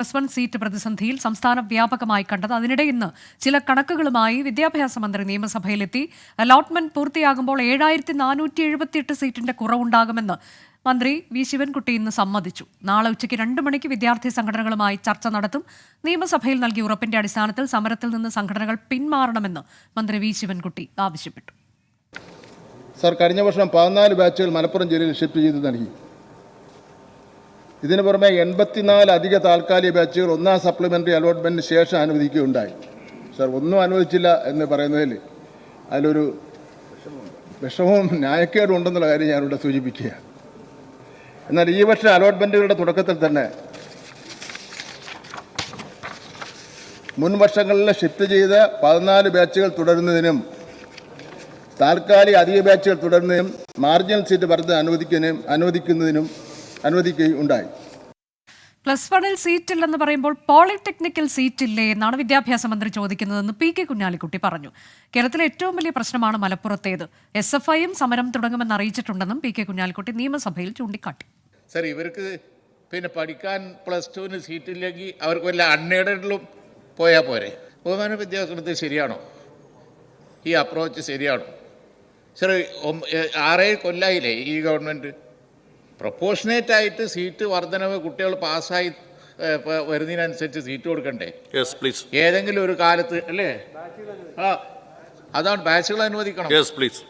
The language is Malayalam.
+1 സീറ്റ് പ്രതിസന്ധിയിൽ സംസ്ഥാന വ്യാപകമായി കണ്ടത്. അതിനിടെ ഇന്ന് ചില കണക്കുകളുമായി വിദ്യാഭ്യാസ മന്ത്രി നിയമസഭയിലെത്തി. അലോട്ട്മെന്റ് പൂർത്തിയാകുമ്പോൾ 7478 സീറ്റിന്റെ കുറവുണ്ടാകുമെന്ന് മന്ത്രി വി ശിവൻകുട്ടി ഇന്ന് സമ്മതിച്ചു. നാളെ ഉച്ചയ്ക്ക് 2 മണിക്ക് വിദ്യാർത്ഥി സംഘടനകളുമായി ചർച്ച നടത്തും. നിയമസഭയിൽ നൽകിയ ഉറപ്പിന്റെ അടിസ്ഥാനത്തിൽ സമരത്തിൽ നിന്ന് സംഘടനകൾ പിന്മാറണമെന്ന് മന്ത്രി വി ശിവൻകുട്ടി ആവശ്യപ്പെട്ടു. സർ, കഴിഞ്ഞ വർഷം 14 ബാച്ചുകൾ മലപ്പുറം ജില്ലയിൽ ഷിഫ്റ്റ് ചെയ്ത് നൽകി. ഇതിനു പുറമെ 84 അധിക താൽക്കാലിക ബാച്ചുകൾ ഒന്നാം സപ്ലിമെൻ്ററി അലോട്ട്മെൻറ്റിന് ശേഷം അനുവദിക്കുകയുണ്ടായി. സർ, ഒന്നും അനുവദിച്ചില്ല എന്ന് പറയുന്നതിൽ അതിലൊരു വിഷമവും ന്യായക്കേടും ഉണ്ടെന്നുള്ള കാര്യം ഞാനിവിടെ സൂചിപ്പിക്കുക. എന്നാൽ ഈ വർഷം അലോട്ട്മെൻറ്റുകളുടെ തുടക്കത്തിൽ തന്നെ മുൻ വർഷങ്ങളിൽ ഷിഫ്റ്റ് ചെയ്ത് 14 ബാച്ചുകൾ തുടരുന്നതിനും താൽക്കാലിക അധിക ബാച്ചുകൾ തുടരുന്നതിനും മാർജിനൽ സീറ്റ് വർദ്ധന അനുവദിക്കുകയുണ്ടായി. +1 സീറ്റില്ലെന്ന് പറയുമ്പോൾ പോളിടെക്നിക്കൽ സീറ്റില്ലേ എന്നാണ് വിദ്യാഭ്യാസ മന്ത്രി ചോദിക്കുന്നതെന്ന് പി കെ കുഞ്ഞാലിക്കുട്ടി പറഞ്ഞു. കേരളത്തിലെ ഏറ്റവും വലിയ പ്രശ്നമാണ് മലപ്പുറത്തേത്. SFIയും സമരം തുടങ്ങുമെന്ന് അറിയിച്ചിട്ടുണ്ടെന്നും പി കെ കുഞ്ഞാലിക്കുട്ടി നിയമസഭയിൽ ചൂണ്ടിക്കാട്ടി. സർ, ഇവർക്ക് പഠിക്കാൻ +2 സീറ്റില്ലെങ്കിൽ അവർക്ക് വല്ല അൺഎയ്ഡഡിലും പോയാൽ പോരെ? ബഹുമാന വിദ്യാഭ്യാസത്തിൽ ശരിയാണോ? ഈ അപ്രോച്ച് ശരിയാണോ? സർ, 6 കൊല്ലായില്ലേ ഈ ഗവൺമെൻറ് പ്രൊപ്പോർഷനേറ്റായിട്ട് സീറ്റ് വർധനവ് കുട്ടികൾ പാസ്സായി വരുന്നതിനനുസരിച്ച് സീറ്റ് കൊടുക്കണ്ടേ? Yes please. ഏതെങ്കിലും ഒരു കാലത്ത് അല്ലേ? അതാണ് ബാച്ചുകൾ അനുവദിക്കണം. Yes please.